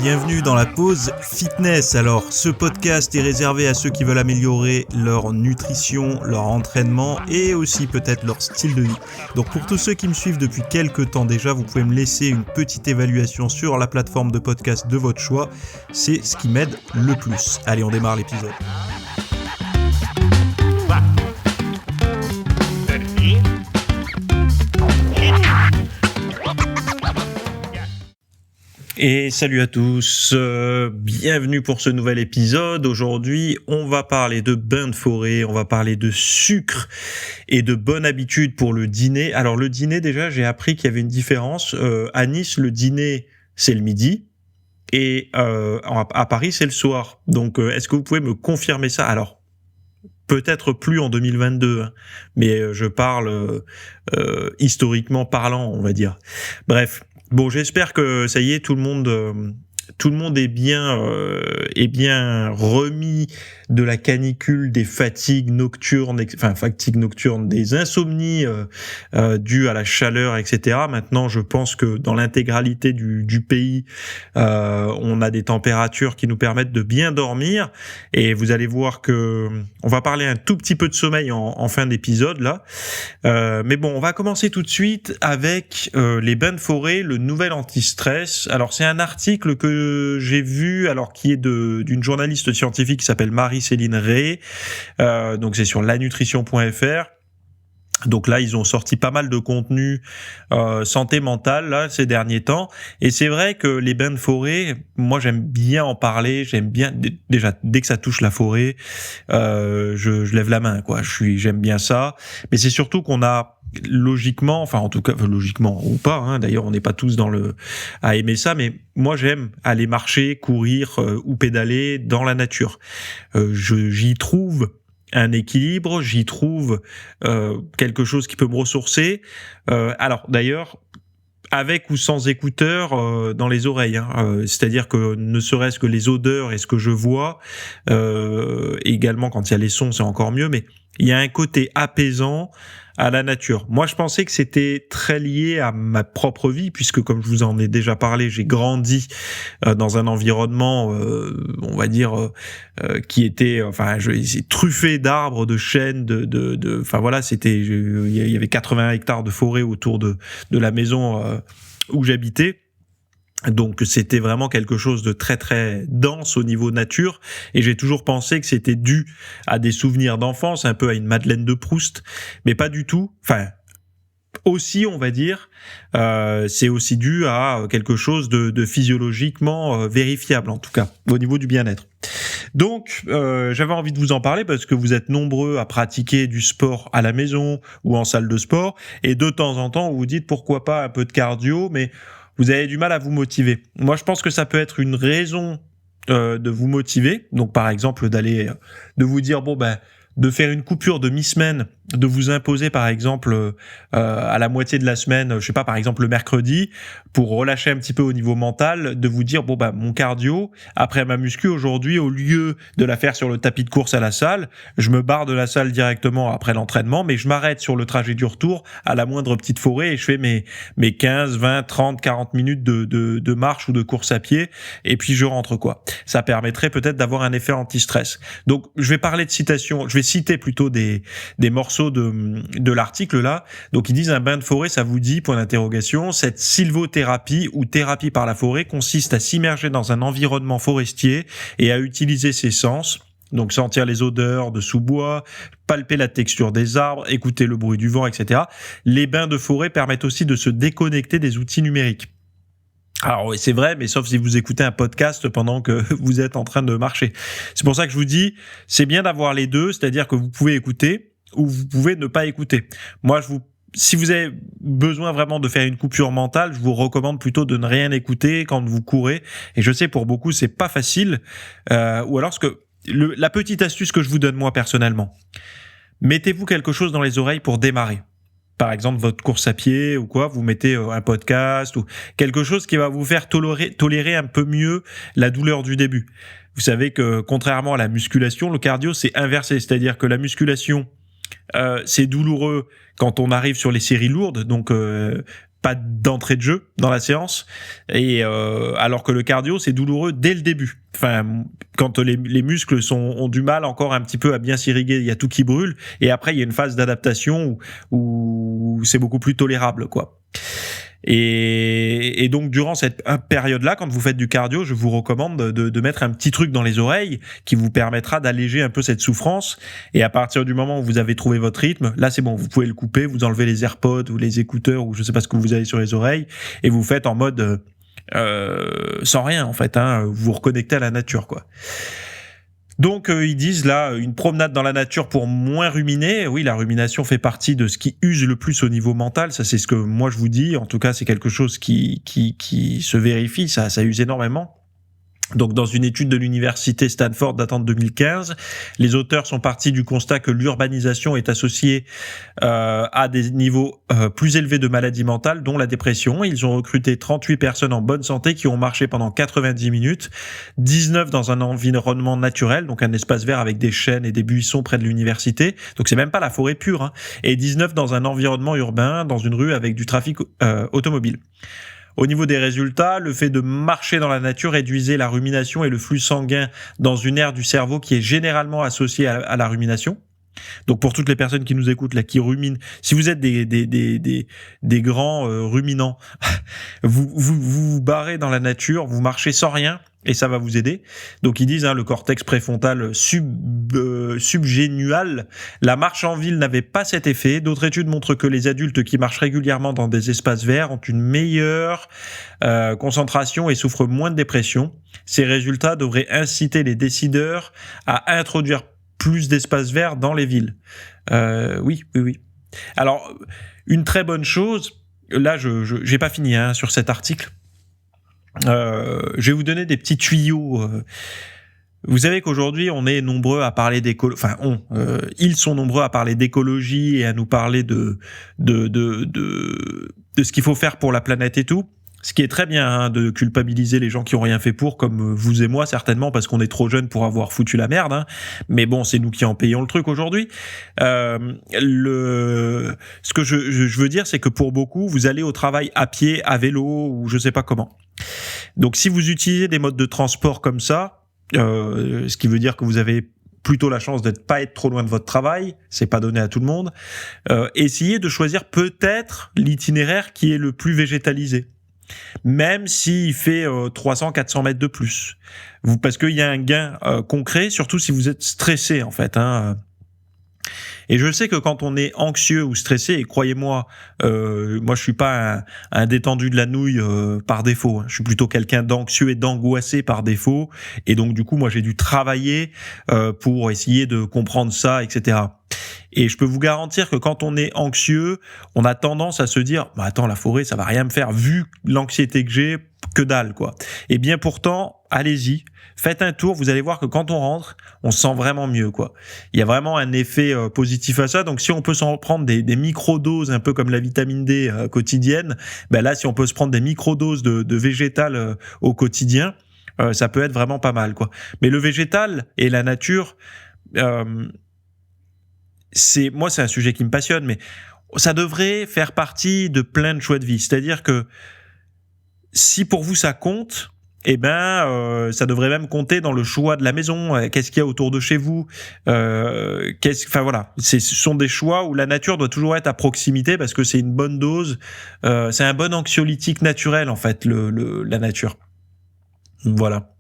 bienvenue dans la pause fitness. Alors, ce podcast est réservé à ceux qui veulent améliorer leur nutrition, leur entraînement et aussi peut-être leur style de vie. Donc pour tous ceux qui me suivent depuis quelques temps déjà, vous pouvez me laisser une petite évaluation sur la plateforme de podcast de votre choix. C'est ce qui m'aide le plus. Allez, on démarre l'épisode. Et salut à tous, bienvenue pour ce nouvel épisode. Aujourd'hui, on va parler de bain de forêt, on va parler de sucre et de bonnes habitudes pour le dîner. Alors le dîner, déjà, j'ai appris qu'il y avait une différence. À Nice, le dîner, c'est le midi et à Paris, c'est le soir. Donc, est-ce que vous pouvez me confirmer ça ? Alors, peut-être plus en 2022, hein, mais je parle historiquement parlant, on va dire. Bref. Bon, j'espère que ça y est, tout le monde est bien remis de la canicule, des fatigues nocturnes, des insomnies dues à la chaleur, etc. Maintenant, je pense que dans l'intégralité du pays, on a des températures qui nous permettent de bien dormir. Et vous allez voir que on va parler un tout petit peu de sommeil en fin d'épisode là. Mais bon, on va commencer tout de suite avec les bains de forêt, le nouvel anti-stress. Alors c'est un article que j'ai vu, alors qui est d'une journaliste scientifique qui s'appelle Marie-Céline Rey. Donc c'est sur lanutrition.fr. Donc là, ils ont sorti pas mal de contenu santé mentale là ces derniers temps, et c'est vrai que les bains de forêt, moi j'aime bien en parler, j'aime bien déjà dès que ça touche la forêt, je lève la main quoi. J'aime bien ça, mais c'est surtout qu'on a logiquement, enfin en tout cas logiquement ou pas, hein, d'ailleurs on n'est pas tous à aimer ça, mais moi j'aime aller marcher, courir ou pédaler dans la nature. J'y trouve un équilibre, j'y trouve quelque chose qui peut me ressourcer. Alors d'ailleurs, avec ou sans écouteurs dans les oreilles, hein, c'est-à-dire que ne serait-ce que les odeurs et ce que je vois, également quand il y a les sons c'est encore mieux, mais il y a un côté apaisant à la nature. Moi, je pensais que c'était très lié à ma propre vie, puisque comme je vous en ai déjà parlé, j'ai grandi dans un environnement, on va dire, qui était, c'est truffé d'arbres, de chênes, enfin voilà, il y avait 80 hectares de forêt autour de la maison où j'habitais. Donc c'était vraiment quelque chose de très très dense au niveau nature, et j'ai toujours pensé que c'était dû à des souvenirs d'enfance, un peu à une Madeleine de Proust, mais pas du tout. Enfin, aussi on va dire, c'est aussi dû à quelque chose de physiologiquement vérifiable, en tout cas au niveau du bien-être. Donc j'avais envie de vous en parler parce que vous êtes nombreux à pratiquer du sport à la maison ou en salle de sport, et de temps en temps vous vous dites pourquoi pas un peu de cardio, mais vous avez du mal à vous motiver. Moi, je pense que ça peut être une raison de vous motiver. Donc, par exemple, de vous dire, de faire une coupure de mi-semaine, de vous imposer, par exemple, à la moitié de la semaine, je sais pas, par exemple, le mercredi, pour relâcher un petit peu au niveau mental, de vous dire, mon cardio, après ma muscu, aujourd'hui, au lieu de la faire sur le tapis de course à la salle, je me barre de la salle directement après l'entraînement, mais je m'arrête sur le trajet du retour à la moindre petite forêt et je fais mes 15, 20, 30, 40 minutes de marche ou de course à pied, et puis je rentre, quoi. Ça permettrait peut-être d'avoir un effet anti-stress. Donc, je vais parler de citations, je vais citer plutôt des morceaux de l'article là. Donc ils disent: un bain de forêt, ça vous dit, point d'interrogation, cette sylvothérapie ou thérapie par la forêt consiste à s'immerger dans un environnement forestier et à utiliser ses sens. Donc sentir les odeurs de sous-bois, palper la texture des arbres, écouter le bruit du vent, etc. Les bains de forêt permettent aussi de se déconnecter des outils numériques. Alors oui, c'est vrai, mais sauf si vous écoutez un podcast pendant que vous êtes en train de marcher. C'est pour ça que je vous dis, c'est bien d'avoir les deux, c'est-à-dire que vous pouvez écouter ou vous pouvez ne pas écouter. Moi, si vous avez besoin vraiment de faire une coupure mentale, je vous recommande plutôt de ne rien écouter quand vous courez. Et je sais, pour beaucoup, c'est pas facile. Ou alors, la petite astuce que je vous donne moi personnellement, mettez-vous quelque chose dans les oreilles pour démarrer. Par exemple, votre course à pied ou quoi, vous mettez un podcast ou quelque chose qui va vous faire tolérer un peu mieux la douleur du début. Vous savez que contrairement à la musculation, le cardio c'est inversé, c'est-à-dire que la musculation c'est douloureux quand on arrive sur les séries lourdes, donc pas d'entrée de jeu dans la séance, et alors que le cardio c'est douloureux dès le début. Enfin, quand les muscles ont du mal encore un petit peu à bien s'irriguer, il y a tout qui brûle, et après il y a une phase d'adaptation où c'est beaucoup plus tolérable, quoi. Et donc durant cette période-là, quand vous faites du cardio, je vous recommande de mettre un petit truc dans les oreilles qui vous permettra d'alléger un peu cette souffrance. Et à partir du moment où vous avez trouvé votre rythme, là c'est bon, vous pouvez le couper, vous enlevez les AirPods ou les écouteurs ou je sais pas ce que vous avez sur les oreilles, et vous faites en mode sans rien en fait, hein, vous vous reconnectez à la nature, quoi. Donc ils disent là, une promenade dans la nature pour moins ruminer. Oui, la rumination fait partie de ce qui use le plus au niveau mental. Ça, c'est ce que moi je vous dis. En tout cas, c'est quelque chose qui se vérifie. Ça use énormément. Donc, dans une étude de l'université Stanford datant de 2015, les auteurs sont partis du constat que l'urbanisation est associée à des niveaux plus élevés de maladies mentales, dont la dépression. Ils ont recruté 38 personnes en bonne santé qui ont marché pendant 90 minutes, 19 dans un environnement naturel, donc un espace vert avec des chênes et des buissons près de l'université. Donc, c'est même pas la forêt pure, hein, et 19 dans un environnement urbain, dans une rue avec du trafic automobile. Au niveau des résultats, le fait de marcher dans la nature réduisait la rumination et le flux sanguin dans une aire du cerveau qui est généralement associée à la rumination. Donc pour toutes les personnes qui nous écoutent là, qui ruminent, si vous êtes des grands ruminants, vous barrez dans la nature, vous marchez sans rien et ça va vous aider. Donc ils disent, hein, le cortex préfrontal subgénual, la marche en ville n'avait pas cet effet. D'autres études montrent que les adultes qui marchent régulièrement dans des espaces verts ont une meilleure concentration et souffrent moins de dépression. Ces résultats devraient inciter les décideurs à introduire plus d'espaces verts dans les villes. Oui. Alors, une très bonne chose, là, je j'ai pas fini hein, sur cet article. Je vais vous donner des petits tuyaux. Vous savez qu'aujourd'hui, on est nombreux à parler ils sont nombreux à parler d'écologie et à nous parler de ce qu'il faut faire pour la planète et tout. Ce qui est très bien, hein, de culpabiliser les gens qui ont rien fait pour, comme vous et moi certainement, parce qu'on est trop jeunes pour avoir foutu la merde. Hein. Mais bon, c'est nous qui en payons le truc aujourd'hui. Ce que je veux dire, c'est que pour beaucoup, vous allez au travail à pied, à vélo ou je sais pas comment. Donc, si vous utilisez des modes de transport comme ça, ce qui veut dire que vous avez plutôt la chance de ne pas être trop loin de votre travail, c'est pas donné à tout le monde. Essayez de choisir peut-être l'itinéraire qui est le plus végétalisé. Même s'il fait 300-400 mètres de plus. Parce qu'il y a un gain concret, surtout si vous êtes stressé, en fait. Hein. Et je sais que quand on est anxieux ou stressé, et croyez-moi, moi je suis pas un détendu de la nouille par défaut. Hein. Je suis plutôt quelqu'un d'anxieux et d'angoissé par défaut. Et donc du coup, moi j'ai dû travailler pour essayer de comprendre ça, etc. Et je peux vous garantir que quand on est anxieux, on a tendance à se dire « Attends, la forêt, ça va rien me faire, vu l'anxiété que j'ai, que dalle, quoi. » Et bien pourtant, allez-y, faites un tour, vous allez voir que quand on rentre, on se sent vraiment mieux, quoi. Il y a vraiment un effet positif à ça. Donc si on peut s'en prendre des micro-doses, un peu comme la vitamine D quotidienne, ben là, si on peut se prendre des micro-doses de végétal au quotidien, ça peut être vraiment pas mal, quoi. Mais le végétal et la nature... c'est un sujet qui me passionne, mais ça devrait faire partie de plein de choix de vie. C'est-à-dire que si pour vous ça compte, eh ben ça devrait même compter dans le choix de la maison. Qu'est-ce qu'il y a autour de chez vous, enfin voilà, ce sont des choix où la nature doit toujours être à proximité parce que c'est une bonne dose. C'est un bon anxiolytique naturel en fait, la nature. Voilà.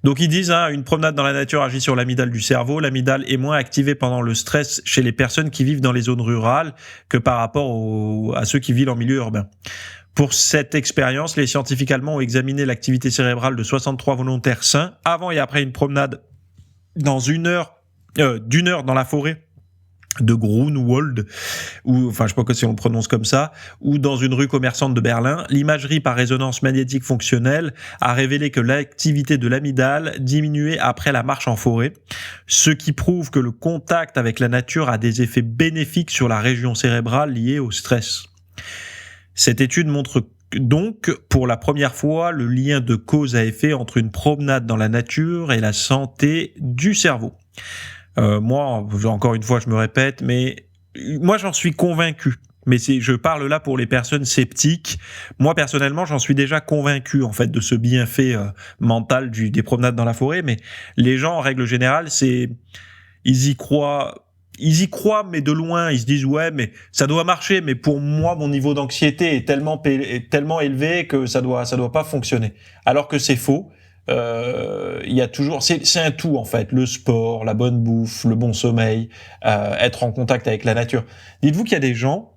Donc ils disent, hein, une promenade dans la nature agit sur l'amygdale du cerveau. L'amygdale est moins activée pendant le stress chez les personnes qui vivent dans les zones rurales que par rapport à ceux qui vivent en milieu urbain. Pour cette expérience, les scientifiques allemands ont examiné l'activité cérébrale de 63 volontaires sains avant et après une promenade d'une heure dans la forêt de Grunewald, ou enfin je sais pas si on le prononce comme ça, ou dans une rue commerçante de Berlin. L'imagerie par résonance magnétique fonctionnelle a révélé que l'activité de l'amygdale diminuait après la marche en forêt, ce qui prouve que le contact avec la nature a des effets bénéfiques sur la région cérébrale liée au stress. Cette étude montre donc pour la première fois le lien de cause à effet entre une promenade dans la nature et la santé du cerveau. Moi, encore une fois, je me répète, mais moi, j'en suis convaincu. Mais je parle là pour les personnes sceptiques. Moi, personnellement, j'en suis déjà convaincu, en fait, de ce bienfait mental des promenades dans la forêt. Mais les gens, en règle générale, ils y croient. Ils y croient, mais de loin. Ils se disent, ouais, mais ça doit marcher. Mais pour moi, mon niveau d'anxiété est tellement élevé que ça doit pas fonctionner. Alors que c'est faux. Il y a toujours, c'est un tout en fait, le sport, la bonne bouffe, le bon sommeil, être en contact avec la nature. Dites-vous qu'il y a des gens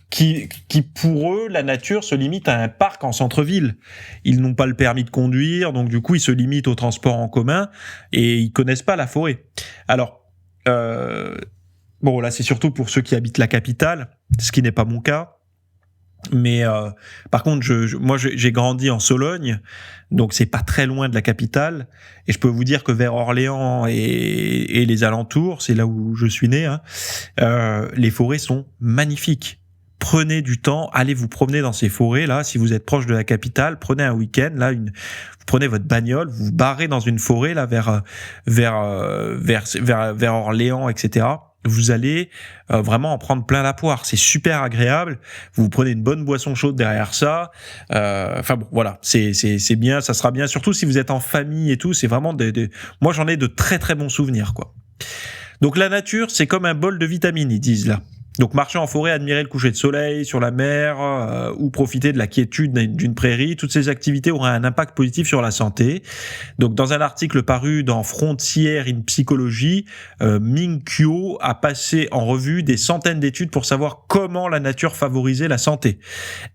qui pour eux, la nature se limite à un parc en centre-ville. Ils n'ont pas le permis de conduire, donc du coup, ils se limitent au transport en commun et ils connaissent pas la forêt. Alors, bon, là, c'est surtout pour ceux qui habitent la capitale, ce qui n'est pas mon cas. Mais par contre, moi, j'ai grandi en Sologne, donc c'est pas très loin de la capitale. Et je peux vous dire que vers Orléans et les alentours, c'est là où je suis né, les forêts sont magnifiques. Prenez du temps, allez vous promener dans ces forêts là. Si vous êtes proche de la capitale, prenez un week-end là, vous prenez votre bagnole, vous vous barrez dans une forêt là vers Orléans, etc. Vous allez vraiment en prendre plein la poire. C'est super agréable. Vous prenez une bonne boisson chaude derrière ça. Enfin bon, voilà, c'est bien, ça sera bien. Surtout si vous êtes en famille et tout, c'est vraiment moi j'en ai de très très bons souvenirs quoi. Donc la nature, c'est comme un bol de vitamines, ils disent là. Donc marcher en forêt, admirer le coucher de soleil sur la mer ou profiter de la quiétude d'une prairie, toutes ces activités auront un impact positif sur la santé. Donc dans un article paru dans Frontiers in Psychology, Ming Kuo a passé en revue des centaines d'études pour savoir comment la nature favorisait la santé.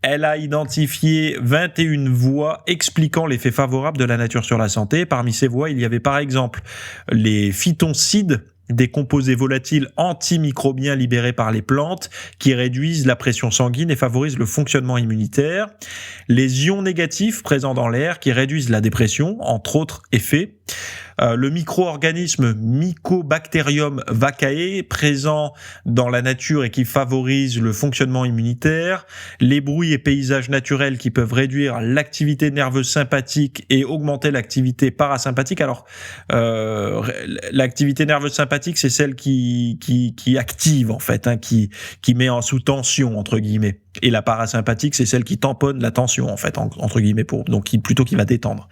Elle a identifié 21 voies expliquant l'effet favorable de la nature sur la santé. Parmi ces voies, il y avait par exemple les phytoncides, des composés volatiles antimicrobiens libérés par les plantes qui réduisent la pression sanguine et favorisent le fonctionnement immunitaire, les ions négatifs présents dans l'air qui réduisent la dépression, entre autres effets, le micro-organisme Mycobacterium vaccae présent dans la nature et qui favorise le fonctionnement immunitaire, les bruits et paysages naturels qui peuvent réduire l'activité nerveuse sympathique et augmenter l'activité parasympathique. Alors, l'activité nerveuse sympathique, c'est celle qui active en fait, qui met en sous tension entre guillemets. Et la parasympathique, c'est celle qui tamponne la tension en fait, entre guillemets, plutôt qui va détendre.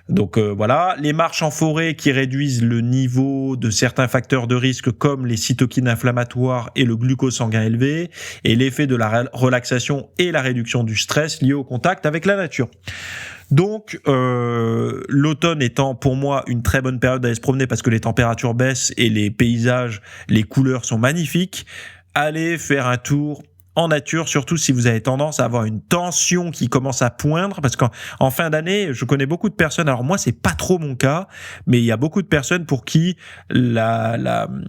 Donc voilà, les marches en forêt qui réduisent le niveau de certains facteurs de risque comme les cytokines inflammatoires et le glucose sanguin élevé, et l'effet de la relaxation et la réduction du stress lié au contact avec la nature. Donc, l'automne étant pour moi une très bonne période d'aller se promener parce que les températures baissent et les paysages, les couleurs sont magnifiques, allez faire un tour en nature, surtout si vous avez tendance à avoir une tension qui commence à poindre, parce qu'en fin d'année, je connais beaucoup de personnes, alors moi c'est pas trop mon cas, mais il y a beaucoup de personnes pour qui l'automne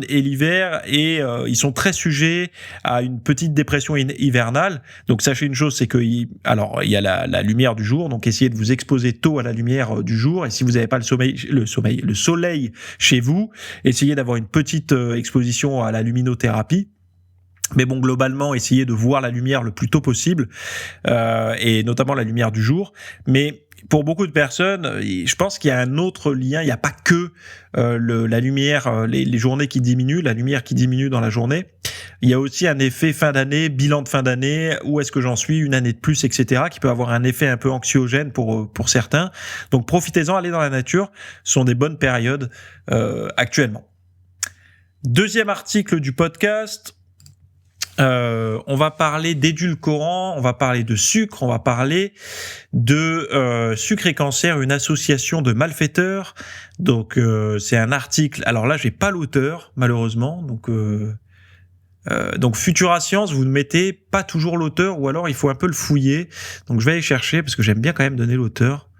et l'hiver, et ils sont très sujets à une petite dépression hivernale. Donc sachez une chose, c'est que il y a la lumière du jour, donc essayez de vous exposer tôt à la lumière du jour, et si vous n'avez pas le soleil chez vous, essayez d'avoir une petite exposition à la luminothérapie. Mais bon, globalement, essayez de voir la lumière le plus tôt possible, et notamment la lumière du jour. Mais pour beaucoup de personnes, je pense qu'il y a un autre lien. Il n'y a pas que la lumière, les journées qui diminuent, la lumière qui diminue dans la journée. Il y a aussi un effet fin d'année, bilan de fin d'année, où est-ce que j'en suis, une année de plus, etc., qui peut avoir un effet un peu anxiogène pour certains. Donc profitez-en, allez dans la nature, ce sont des bonnes périodes actuellement. Deuxième article du podcast. On va parler d'édulcorants, on va parler de sucre, on va parler de Sucre et Cancer, une association de malfaiteurs. Donc c'est un article. Alors là, j'ai pas l'auteur malheureusement. Donc Futura Science, vous ne mettez pas toujours l'auteur, ou alors il faut un peu le fouiller. Donc je vais aller chercher parce que j'aime bien quand même donner l'auteur.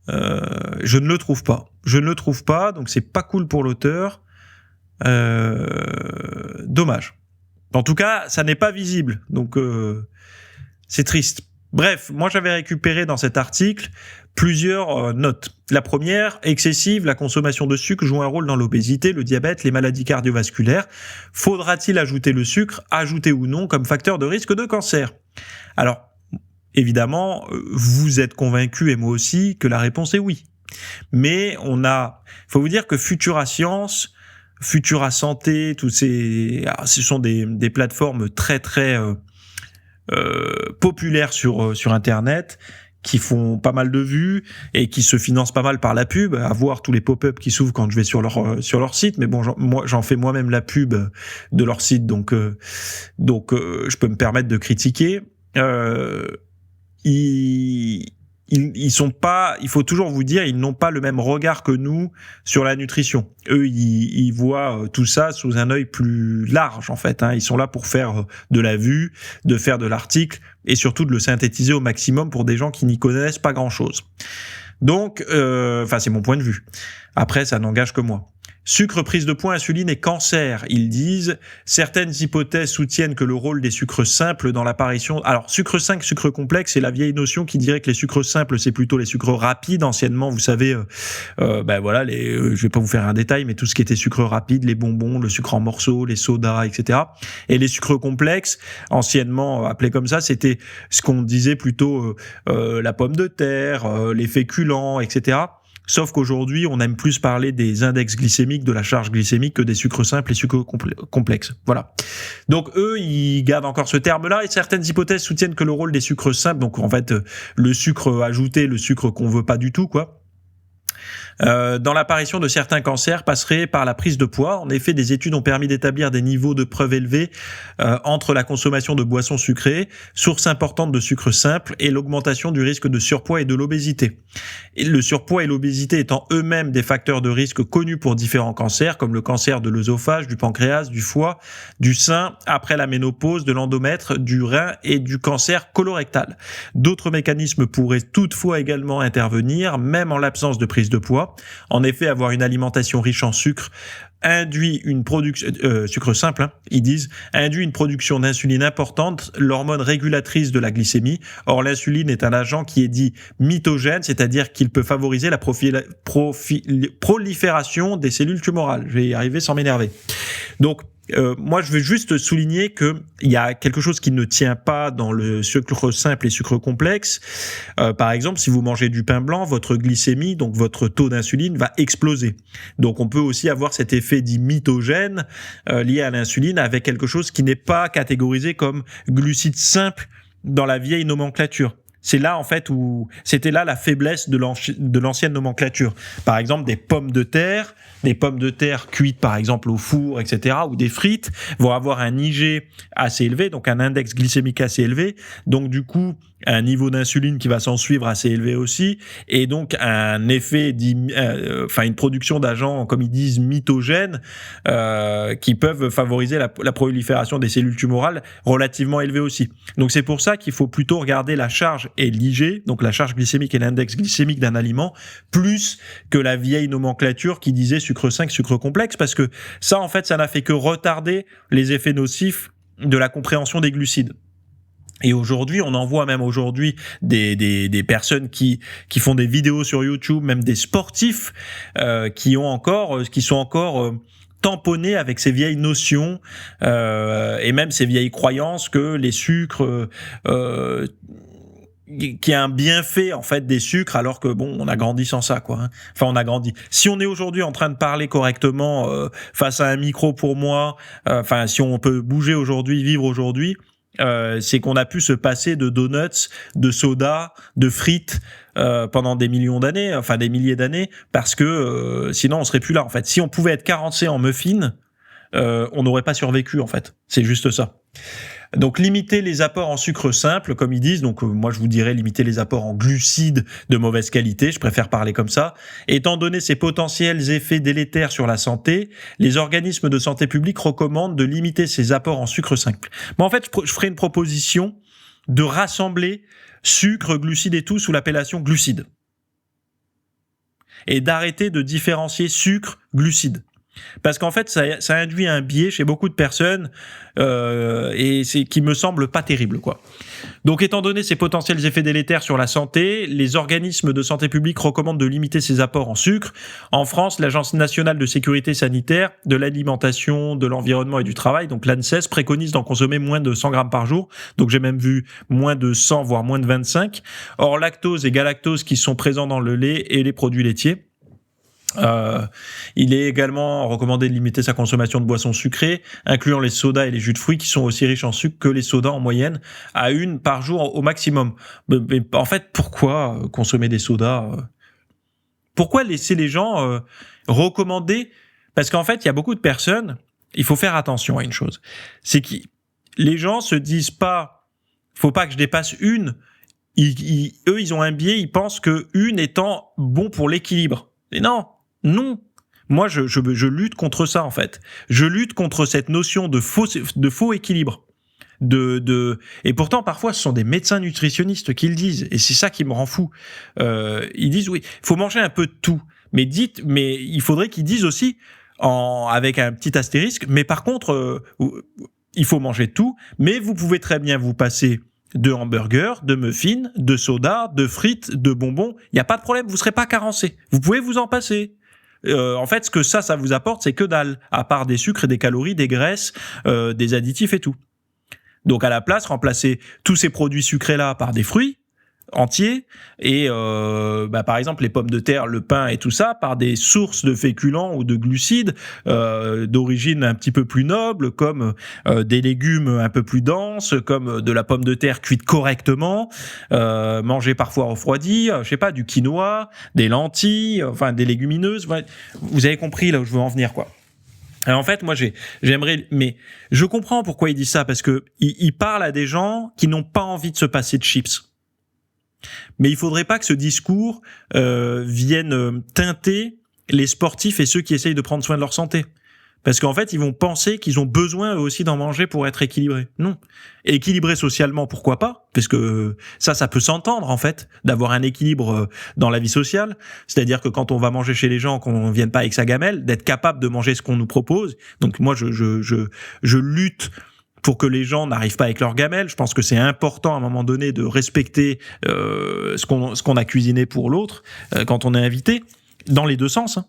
Je ne le trouve pas. Donc c'est pas cool pour l'auteur. Dommage. En tout cas, ça n'est pas visible, donc c'est triste. Bref, moi j'avais récupéré dans cet article plusieurs notes. La première, excessive, la consommation de sucre joue un rôle dans l'obésité, le diabète, les maladies cardiovasculaires. Faudra-t-il ajouter le sucre, ajouter ou non, comme facteur de risque de cancer ? Alors, évidemment, vous êtes convaincus, et moi aussi, que la réponse est oui. Mais faut vous dire que Futura Science Futura Santé, ce sont des plateformes très très populaires sur Internet, qui font pas mal de vues et qui se financent pas mal par la pub, à voir tous les pop-up qui s'ouvrent quand je vais sur leur site. Mais bon, j'en fais moi-même la pub de leur site, donc je peux me permettre de critiquer. Ils sont pas, il faut toujours vous dire, ils n'ont pas le même regard que nous sur la nutrition. Eux, ils voient tout ça sous un œil plus large, en fait, hein. Ils sont là pour faire de la vue, de faire de l'article et surtout de le synthétiser au maximum pour des gens qui n'y connaissent pas grand-chose. Donc, c'est mon point de vue. Après, ça n'engage que moi. Sucre, prise de poids, insuline et cancer, ils disent. Certaines hypothèses soutiennent que le rôle des sucres simples dans l'apparition... Alors, sucre 5, sucre complexe, c'est la vieille notion qui dirait que les sucres simples, c'est plutôt les sucres rapides. Anciennement, vous savez, je vais pas vous faire un détail, mais tout ce qui était sucre rapide, les bonbons, le sucre en morceaux, les sodas, etc. Et les sucres complexes, anciennement appelés comme ça, c'était ce qu'on disait plutôt la pomme de terre, les féculents, etc. Sauf qu'aujourd'hui, on aime plus parler des index glycémiques, de la charge glycémique, que des sucres simples et sucres complexes. Voilà. Donc eux, ils gardent encore ce terme-là, et certaines hypothèses soutiennent que le rôle des sucres simples, donc en fait le sucre ajouté, le sucre qu'on veut pas du tout, quoi, dans l'apparition de certains cancers passerait par la prise de poids. En effet, des études ont permis d'établir des niveaux de preuve élevés entre la consommation de boissons sucrées, source importante de sucre simple, et l'augmentation du risque de surpoids et de l'obésité. Et le surpoids et l'obésité étant eux-mêmes des facteurs de risque connus pour différents cancers, comme le cancer de l'œsophage, du pancréas, du foie, du sein, après la ménopause, de l'endomètre, du rein et du cancer colorectal. D'autres mécanismes pourraient toutefois également intervenir, même en l'absence de prise de poids. En effet, avoir une alimentation riche en sucre induit une production sucre simple, hein, ils disent, induit une production d'insuline importante, l'hormone régulatrice de la glycémie. Or, l'insuline est un agent qui est dit mitogène, c'est-à-dire qu'il peut favoriser la prolifération des cellules tumorales. Je vais y arriver sans m'énerver. Donc, moi, je veux juste souligner que il y a quelque chose qui ne tient pas dans le sucre simple et sucre complexe. Par exemple, si vous mangez du pain blanc, votre glycémie, donc votre taux d'insuline, va exploser. Donc, on peut aussi avoir cet effet dit mitogène lié à l'insuline avec quelque chose qui n'est pas catégorisé comme glucides simples dans la vieille nomenclature. C'est là, en fait, où c'était là la faiblesse de l'ancienne nomenclature. Par exemple, des pommes de terre cuites, par exemple, au four, etc., ou des frites vont avoir un IG assez élevé, donc un index glycémique assez élevé. Donc, du coup, un niveau d'insuline qui va s'en suivre assez élevé aussi, et donc un effet, une production d'agents, comme ils disent, mitogènes, qui peuvent favoriser la prolifération des cellules tumorales relativement élevée aussi. Donc c'est pour ça qu'il faut plutôt regarder la charge et l'IG, donc la charge glycémique et l'index glycémique d'un aliment, plus que la vieille nomenclature qui disait sucre 5, sucre complexe, parce que ça, en fait, ça n'a fait que retarder les effets nocifs de la compréhension des glucides. Et aujourd'hui, on en voit même aujourd'hui des personnes qui font des vidéos sur YouTube, même des sportifs qui sont encore tamponnés avec ces vieilles notions et même ces vieilles croyances que les sucres qui a un bienfait en fait des sucres, alors que bon, on a grandi sans ça, quoi, hein. Enfin, on a grandi. Si on est aujourd'hui en train de parler correctement face à un micro pour moi, si on peut bouger aujourd'hui, vivre aujourd'hui, c'est qu'on a pu se passer de donuts, de soda, de frites pendant des millions d'années, enfin des milliers d'années, parce que sinon on serait plus là, en fait. Si on pouvait être carencé en muffins, on n'aurait pas survécu, en fait. C'est juste ça. Donc limiter les apports en sucre simple, comme ils disent, donc moi je vous dirais limiter les apports en glucides de mauvaise qualité, je préfère parler comme ça. Étant donné ses potentiels effets délétères sur la santé, les organismes de santé publique recommandent de limiter ces apports en sucre simple. Mais en fait, je ferai une proposition de rassembler sucre, glucides et tout sous l'appellation glucides. Et d'arrêter de différencier sucre, glucides. Parce qu'en fait, ça induit un biais chez beaucoup de personnes et c'est qui me semble pas terrible, quoi. Donc, étant donné ces potentiels effets délétères sur la santé, les organismes de santé publique recommandent de limiter ces apports en sucre. En France, l'Agence nationale de sécurité sanitaire, de l'alimentation, de l'environnement et du travail, donc l'ANSES, préconise d'en consommer moins de 100 grammes par jour. Donc, j'ai même vu moins de 100, voire moins de 25. Or, lactose et galactose qui sont présents dans le lait et les produits laitiers. Il est également recommandé de limiter sa consommation de boissons sucrées, incluant les sodas et les jus de fruits qui sont aussi riches en sucre que les sodas en moyenne, à une par jour au maximum. Mais en fait, pourquoi consommer des sodas Pourquoi laisser les gens recommander Parce qu'en fait, il y a beaucoup de personnes, il faut faire attention à une chose, c'est que les gens se disent pas, faut pas que je dépasse une, eux, ils ont un biais, ils pensent que une étant bon pour l'équilibre. Et non. Moi, je lutte contre ça, en fait. Je lutte contre cette notion de faux équilibre. Et pourtant, parfois, ce sont des médecins nutritionnistes qui le disent. Et c'est ça qui me rend fou. Ils disent, oui, faut manger un peu de tout. Mais il faudrait qu'ils disent aussi, avec un petit astérisque, mais par contre, il faut manger de tout, mais vous pouvez très bien vous passer de hamburgers, de muffins, de soda, de frites, de bonbons. Il n'y a pas de problème, vous ne serez pas carencé. Vous pouvez vous en passer. En fait, ce que ça vous apporte, c'est que dalle, à part des sucres et des calories, des graisses, des additifs et tout. Donc à la place, remplacez tous ces produits sucrés-là par des fruits entiers et par exemple les pommes de terre, le pain et tout ça par des sources de féculents ou de glucides d'origine un petit peu plus noble, comme des légumes un peu plus denses, comme de la pomme de terre cuite correctement, mangée parfois refroidie, je sais pas, du quinoa, des lentilles, enfin des légumineuses. Vous avez compris là où je veux en venir, quoi. Alors en fait, moi, j'aimerais, mais je comprends pourquoi il dit ça, parce que il parle à des gens qui n'ont pas envie de se passer de chips. Mais il faudrait pas que ce discours vienne teinter les sportifs et ceux qui essayent de prendre soin de leur santé. Parce qu'en fait, ils vont penser qu'ils ont besoin eux aussi d'en manger pour être équilibrés. Non. Équilibré socialement, pourquoi pas? Parce que ça peut s'entendre en fait, d'avoir un équilibre dans la vie sociale. C'est-à-dire que quand on va manger chez les gens, qu'on ne vienne pas avec sa gamelle, d'être capable de manger ce qu'on nous propose. Donc moi, je lutte pour que les gens n'arrivent pas avec leur gamelle. Je pense que c'est important à un moment donné de respecter ce qu'on a cuisiné pour l'autre quand on est invité, dans les deux sens. Hein.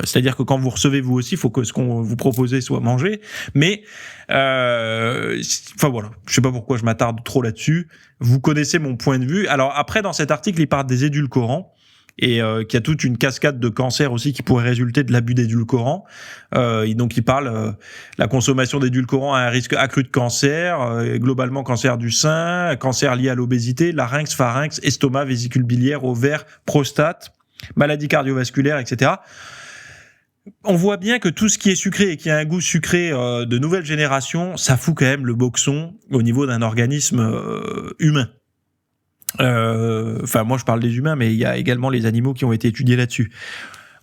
C'est-à-dire que quand vous recevez vous aussi, il faut que ce qu'on vous propose soit mangé. Mais enfin voilà, je sais pas pourquoi je m'attarde trop là-dessus. Vous connaissez mon point de vue. Alors après, dans cet article, il parle des édulcorants et qu'il y a toute une cascade de cancers aussi qui pourrait résulter de l'abus d'édulcorants. Donc il parle la consommation d'édulcorants a un risque accru de cancer, globalement cancer du sein, cancer lié à l'obésité, larynx, pharynx, estomac, vésicule biliaire, ovaire, prostate, maladie cardiovasculaire, etc. On voit bien que tout ce qui est sucré et qui a un goût sucré de nouvelle génération, ça fout quand même le boxon au niveau d'un organisme humain. Enfin, moi je parle des humains, mais il y a également les animaux qui ont été étudiés là-dessus.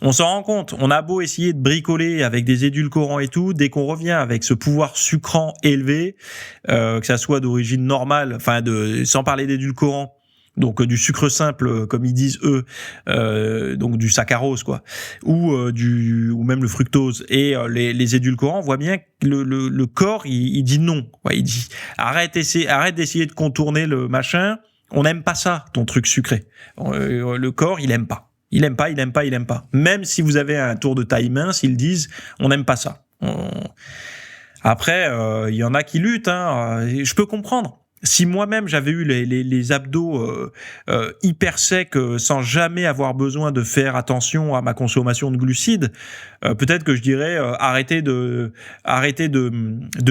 On s'en rend compte, on a beau essayer de bricoler avec des édulcorants et tout, dès qu'on revient avec ce pouvoir sucrant élevé, que ça soit d'origine normale, enfin sans parler d'édulcorants, donc du sucre simple comme ils disent eux, donc du saccharose quoi, ou même le fructose et les édulcorants, on voit bien que le corps il dit non, ouais, il dit arrête d'essayer de contourner le machin, on n'aime pas ça ton truc sucré, le corps il aime pas. Il aime pas. Même si vous avez un tour de taille mince, ils disent on n'aime pas ça. Après, il y en a qui luttent. Hein. Je peux comprendre. Si moi-même j'avais eu les abdos hyper secs sans jamais avoir besoin de faire attention à ma consommation de glucides, peut-être que je dirais arrêtez de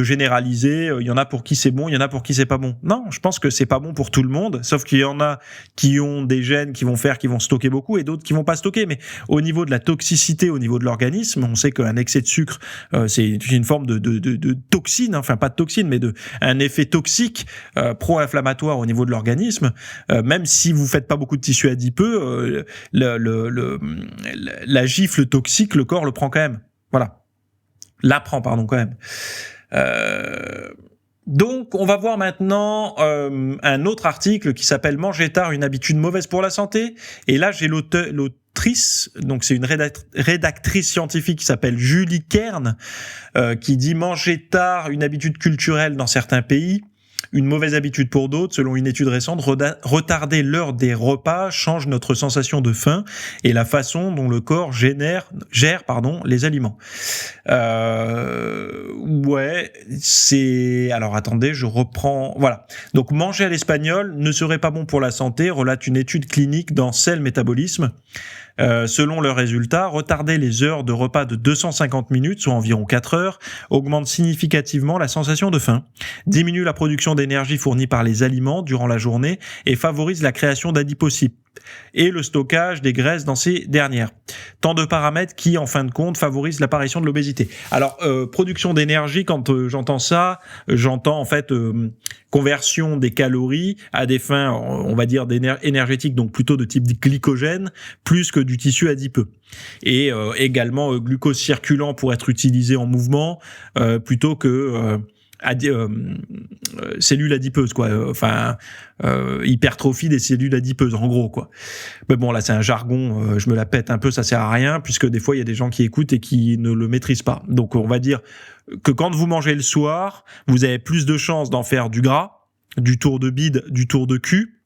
généraliser. Il y en a pour qui c'est bon, il y en a pour qui c'est pas bon. Non, je pense que c'est pas bon pour tout le monde. Sauf qu'il y en a qui ont des gènes qui vont stocker beaucoup et d'autres qui vont pas stocker. Mais au niveau de la toxicité, au niveau de l'organisme, on sait qu'un excès de sucre, c'est une forme de toxine. Enfin pas de toxine, mais un effet toxique. Pro-inflammatoire au niveau de l'organisme, même si vous faites pas beaucoup de tissu adipeux, la gifle toxique, le corps le prend quand même. Voilà. Quand même. Donc, on va voir maintenant un autre article qui s'appelle « Manger tard, une habitude mauvaise pour la santé ». Et là, j'ai l'autrice, donc c'est une rédactrice scientifique qui s'appelle Julie Kern, qui dit « Manger tard, une habitude culturelle dans certains pays ». une mauvaise habitude pour d'autres. Selon une étude récente, retarder l'heure des repas change notre sensation de faim et la façon dont le corps gère les aliments. Ouais, c'est... Alors attendez, je reprends... Voilà. Donc manger à l'espagnol ne serait pas bon pour la santé, relate une étude clinique dans Cell Métabolisme. Selon leurs résultats, retarder les heures de repas de 250 minutes, soit environ 4 heures, augmente significativement la sensation de faim, diminue la production d'énergie fournie par les aliments durant la journée et favorise la création d'adipocytes et le stockage des graisses dans ces dernières. Tant de paramètres qui, en fin de compte, favorisent l'apparition de l'obésité. Alors, production d'énergie, quand j'entends ça, j'entends en fait conversion des calories à des fins, on va dire, énergétiques, donc plutôt de type glycogène, plus que du tissu adipeux. Et également glucose circulant pour être utilisé en mouvement, plutôt que... cellules adipeuses, quoi. Hypertrophie des cellules adipeuses, en gros, quoi. Mais bon, là, c'est un jargon, je me la pète un peu, ça sert à rien, puisque des fois, il y a des gens qui écoutent et qui ne le maîtrisent pas. Donc, on va dire que quand vous mangez le soir, vous avez plus de chances d'en faire du gras, du tour de bide, du tour de cul,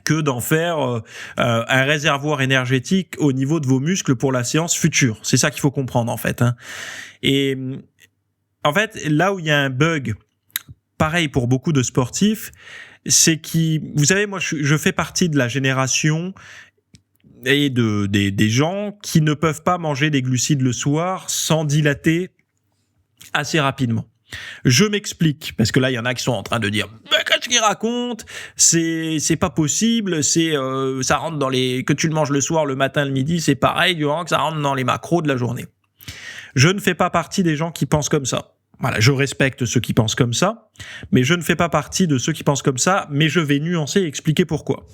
que d'en faire un réservoir énergétique au niveau de vos muscles pour la séance future. C'est ça qu'il faut comprendre, en fait, hein. Et en fait, là où il y a un bug, pareil pour beaucoup de sportifs, c'est vous savez, moi, je fais partie de la génération et des gens qui ne peuvent pas manger des glucides le soir sans dilater assez rapidement. Je m'explique, parce que là, il y en a qui sont en train de dire « Mais qu'est-ce qu'il raconte ? C'est pas possible, ça rentre dans les... que tu le manges le soir, le matin, le midi, c'est pareil, du moment que ça rentre dans les macros de la journée. » Je ne fais pas partie des gens qui pensent comme ça. Voilà, je respecte ceux qui pensent comme ça, mais je ne fais pas partie de ceux qui pensent comme ça, mais je vais nuancer et expliquer pourquoi.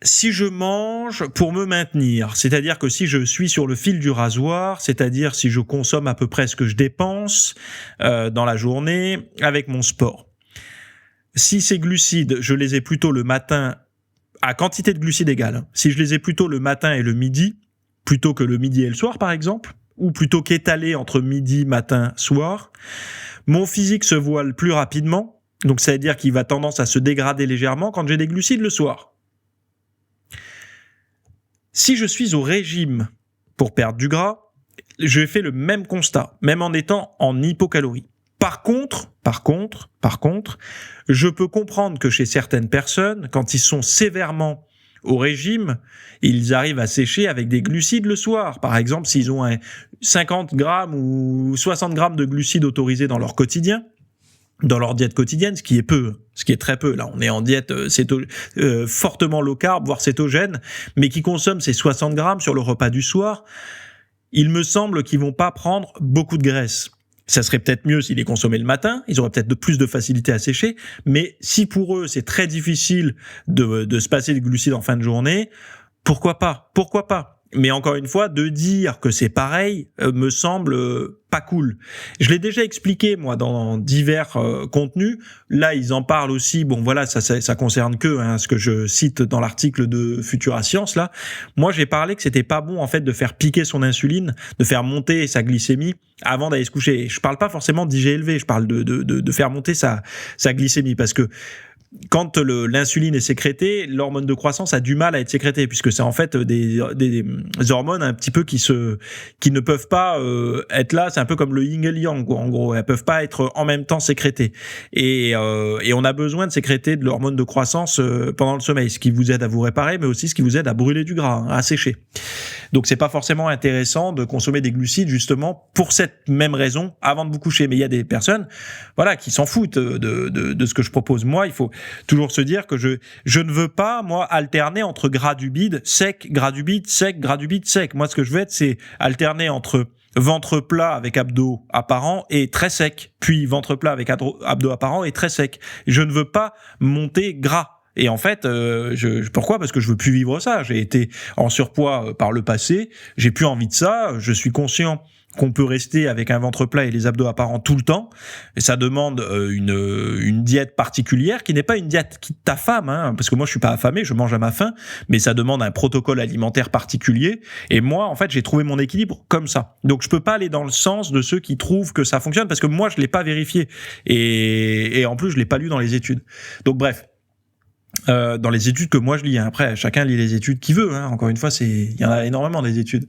Si je mange pour me maintenir, c'est-à-dire que si je suis sur le fil du rasoir, c'est-à-dire si je consomme à peu près ce que je dépense dans la journée avec mon sport. Si ces glucides, je les ai plutôt le matin, à quantité de glucides égale, hein, si je les ai plutôt le matin et le midi, plutôt que le midi et le soir par exemple, ou plutôt qu'étalé entre midi, matin, soir, mon physique se voile plus rapidement, donc ça veut dire qu'il va tendance à se dégrader légèrement quand j'ai des glucides le soir. Si je suis au régime pour perdre du gras, je fais le même constat, même en étant en hypocalorie. Par contre, je peux comprendre que chez certaines personnes, quand ils sont sévèrement au régime, ils arrivent à sécher avec des glucides le soir. Par exemple, s'ils ont 50 grammes ou 60 grammes de glucides autorisés dans leur quotidien, dans leur diète quotidienne, ce qui est très peu. Là, on est en diète fortement low carb, voire cétogène, mais qui consomment ces 60 grammes sur le repas du soir, il me semble qu'ils vont pas prendre beaucoup de graisse. Ça serait peut-être mieux s'ils les consommaient le matin, ils auraient peut-être plus de facilité à sécher, mais si pour eux c'est très difficile de se passer de glucides en fin de journée, pourquoi pas ? Mais encore une fois, de dire que c'est pareil me semble pas cool. Je l'ai déjà expliqué moi dans divers contenus. Là, ils en parlent aussi. Bon, voilà, ça concerne que ce que je cite dans l'article de Futura Science là. Moi, j'ai parlé que c'était pas bon en fait de faire piquer son insuline, de faire monter sa glycémie avant d'aller se coucher. Je parle pas forcément d'IG élevé. Je parle de faire monter sa glycémie parce que quand l'insuline est sécrétée, l'hormone de croissance a du mal à être sécrétée puisque c'est en fait des hormones un petit peu qui ne peuvent pas être là. C'est un peu comme le yin et le yang, quoi. En gros, elles peuvent pas être en même temps sécrétées. Et on a besoin de sécréter de l'hormone de croissance pendant le sommeil, ce qui vous aide à vous réparer, mais aussi ce qui vous aide à brûler du gras, à sécher. Donc c'est pas forcément intéressant de consommer des glucides justement pour cette même raison avant de vous coucher. Mais il y a des personnes, voilà, qui s'en foutent de ce que je propose. Moi, il faut toujours se dire que je ne veux pas, moi, alterner entre gras du bide sec, gras du bide sec, gras du bide sec. Moi, ce que je veux être, c'est alterner entre ventre plat avec abdos apparents et très sec, puis ventre plat avec abdos apparents et très sec. Je ne veux pas monter gras. Et en fait, pourquoi ? Parce que je veux plus vivre ça. J'ai été en surpoids par le passé, j'ai plus envie de ça. Je suis conscient qu'on peut rester avec un ventre plat et les abdos apparents tout le temps. Et ça demande une diète particulière qui n'est pas une diète qui t'affame, parce que moi je suis pas affamé, je mange à ma faim, mais ça demande un protocole alimentaire particulier. Et moi, en fait, j'ai trouvé mon équilibre comme ça. Donc je peux pas aller dans le sens de ceux qui trouvent que ça fonctionne, parce que moi je l'ai pas vérifié. Et en plus, je l'ai pas lu dans les études. Donc bref. Dans les études que moi je lis. Après, chacun lit les études qu'il veut. Encore une fois, il y en a énormément des études.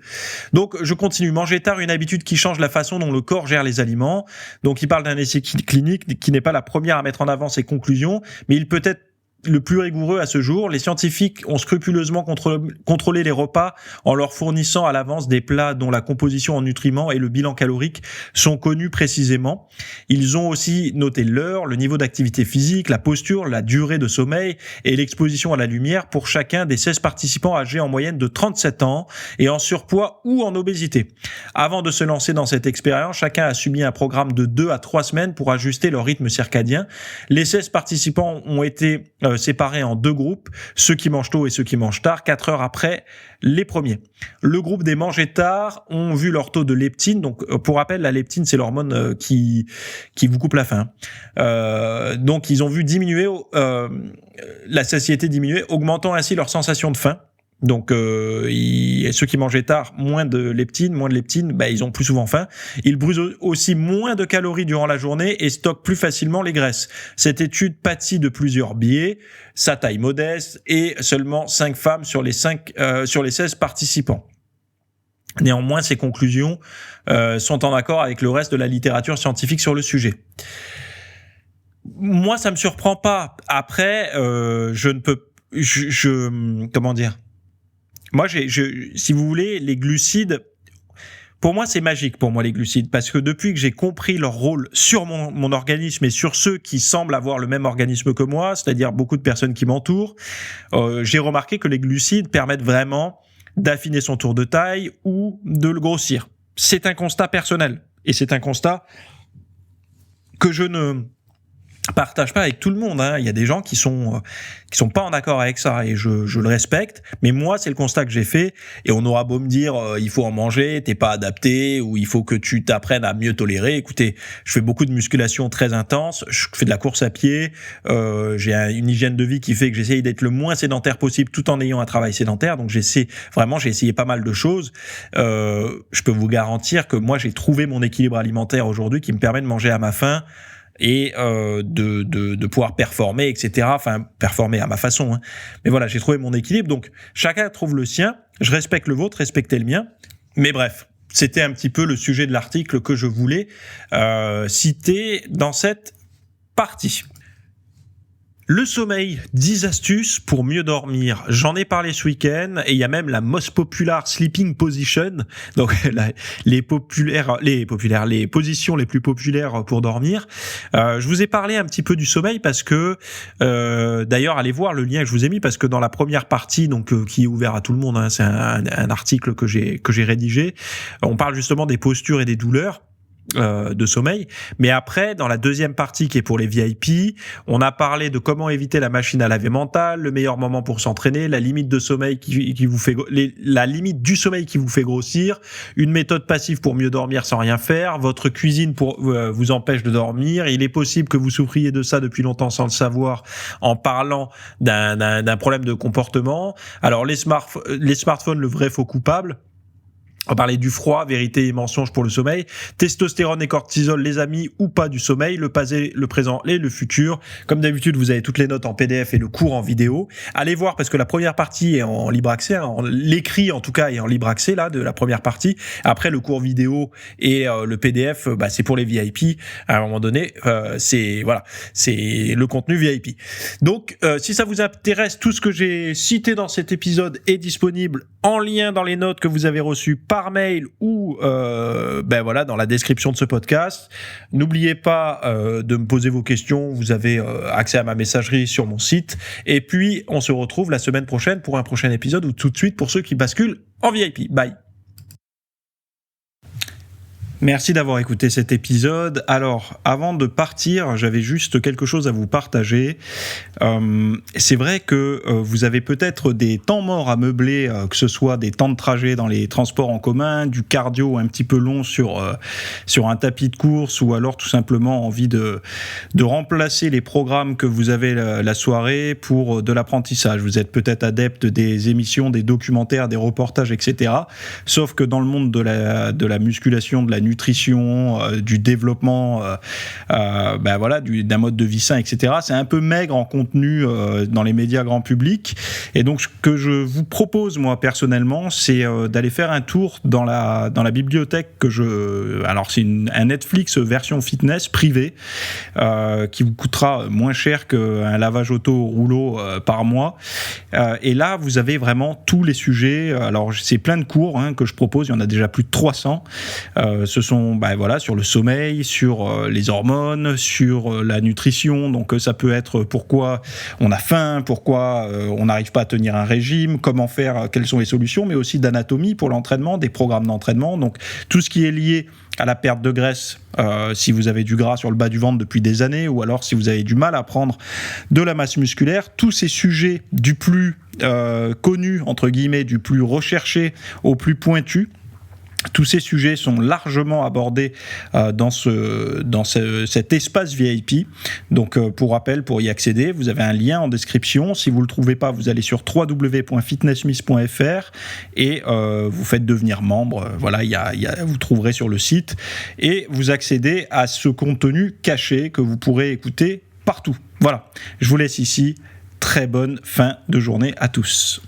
Donc, je continue. Manger tard, une habitude qui change la façon dont le corps gère les aliments. Donc, il parle d'un essai clinique qui n'est pas la première à mettre en avant ses conclusions, mais il peut être le plus rigoureux à ce jour. Les scientifiques ont scrupuleusement contrôlé les repas en leur fournissant à l'avance des plats dont la composition en nutriments et le bilan calorique sont connus précisément. Ils ont aussi noté l'heure, le niveau d'activité physique, la posture, la durée de sommeil et l'exposition à la lumière pour chacun des 16 participants âgés en moyenne de 37 ans et en surpoids ou en obésité. Avant de se lancer dans cette expérience, chacun a subi un programme de 2 à 3 semaines pour ajuster leur rythme circadien. Les 16 participants ont été séparés en 2 groupes, ceux qui mangent tôt et ceux qui mangent tard, 4 heures après les premiers. Le groupe des mangés tard ont vu leur taux de leptine. Donc, pour rappel, la leptine, c'est l'hormone qui vous coupe la faim. Donc, ils ont vu diminuer la satiété diminuer, augmentant ainsi leur sensation de faim. Donc, ceux qui mangeaient tard, moins de leptine, ils ont plus souvent faim. Ils brûlent aussi moins de calories durant la journée et stockent plus facilement les graisses. Cette étude pâtit de plusieurs biais, sa taille modeste et seulement 5 femmes sur les 16 participants. Néanmoins, ces conclusions sont en accord avec le reste de la littérature scientifique sur le sujet. Moi, ça me surprend pas. Après, comment dire ? Moi, si vous voulez, les glucides, pour moi, c'est magique pour moi, les glucides, parce que depuis que j'ai compris leur rôle sur mon organisme et sur ceux qui semblent avoir le même organisme que moi, c'est-à-dire beaucoup de personnes qui m'entourent, j'ai remarqué que les glucides permettent vraiment d'affiner son tour de taille ou de le grossir. C'est un constat personnel, et c'est un constat que je ne partage pas avec tout le monde. Il y a des gens qui sont pas en accord avec ça et je le respecte, mais moi c'est le constat que j'ai fait et on aura beau me dire il faut en manger, t'es pas adapté ou il faut que tu t'apprennes à mieux tolérer. Écoutez, je fais beaucoup de musculation très intense, je fais de la course à pied, j'ai une hygiène de vie qui fait que j'essaye d'être le moins sédentaire possible tout en ayant un travail sédentaire, donc j'ai essayé pas mal de choses. Je peux vous garantir que moi j'ai trouvé mon équilibre alimentaire aujourd'hui qui me permet de manger à ma faim et de pouvoir performer, etc. Enfin, performer à ma façon. Mais voilà, j'ai trouvé mon équilibre. Donc, chacun trouve le sien. Je respecte le vôtre, respectez le mien. Mais bref, c'était un petit peu le sujet de l'article que je voulais citer dans cette partie. Le sommeil, 10 astuces pour mieux dormir. J'en ai parlé ce week-end et il y a même la most popular sleeping position. Donc les positions les plus populaires pour dormir. Je vous ai parlé un petit peu du sommeil parce que d'ailleurs allez voir le lien que je vous ai mis parce que dans la première partie donc qui est ouvert à tout le monde, c'est un article que j'ai rédigé. On parle justement des postures et des douleurs de sommeil, mais après dans la deuxième partie qui est pour les VIP, on a parlé de comment éviter la machine à laver mentale, le meilleur moment pour s'entraîner, la limite de sommeil la limite du sommeil qui vous fait grossir, une méthode passive pour mieux dormir sans rien faire, votre cuisine vous empêche de dormir, il est possible que vous souffriez de ça depuis longtemps sans le savoir en parlant d'un problème de comportement. Alors les smartphones, le vrai faux coupable. On va parler du froid, vérité et mensonge pour le sommeil, testostérone et cortisol, les amis ou pas du sommeil, le passé, le présent et le futur. Comme d'habitude, vous avez toutes les notes en PDF et le cours en vidéo. Allez voir parce que la première partie est en libre accès, l'écrit en tout cas est en libre accès là de la première partie. Après le cours vidéo et le PDF, c'est pour les VIP. À un moment donné, c'est le contenu VIP. Donc, si ça vous intéresse, tout ce que j'ai cité dans cet épisode est disponible en lien dans les notes que vous avez reçues par mail ou dans la description de ce podcast. N'oubliez pas de me poser vos questions, vous avez accès à ma messagerie sur mon site et puis on se retrouve la semaine prochaine pour un prochain épisode ou tout de suite pour ceux qui basculent en VIP. Bye. Merci d'avoir écouté cet épisode. Alors, avant de partir, j'avais juste quelque chose à vous partager. C'est vrai que vous avez peut-être des temps morts à meubler, que ce soit des temps de trajet dans les transports en commun, du cardio un petit peu long sur un tapis de course, ou alors tout simplement envie de remplacer les programmes que vous avez la soirée pour de l'apprentissage. Vous êtes peut-être adepte des émissions, des documentaires, des reportages, etc. Sauf que dans le monde de la musculation, de la nutrition, du développement, d'un mode de vie sain, etc. C'est un peu maigre en contenu dans les médias grand public. Et donc, ce que je vous propose, moi, personnellement, c'est d'aller faire un tour dans la bibliothèque alors, c'est un Netflix version fitness privée qui vous coûtera moins cher qu'un lavage auto au rouleau par mois. Et là, vous avez vraiment tous les sujets. Alors, c'est plein de cours que je propose. Il y en a déjà plus de 300. Ce sont sur le sommeil, sur les hormones, sur la nutrition. Donc ça peut être pourquoi on a faim, pourquoi on n'arrive pas à tenir un régime, comment faire, quelles sont les solutions, mais aussi d'anatomie pour l'entraînement, des programmes d'entraînement. Donc tout ce qui est lié à la perte de graisse, si vous avez du gras sur le bas du ventre depuis des années, ou alors si vous avez du mal à prendre de la masse musculaire, tous ces sujets du plus connu, entre guillemets, du plus recherché au plus pointu. Tous ces sujets sont largement abordés dans cet espace VIP. Donc, pour rappel, pour y accéder, vous avez un lien en description. Si vous ne le trouvez pas, vous allez sur www.fitnessmiss.fr et vous faites devenir membre. Voilà, vous trouverez sur le site. Et vous accédez à ce contenu caché que vous pourrez écouter partout. Voilà, je vous laisse ici. Très bonne fin de journée à tous.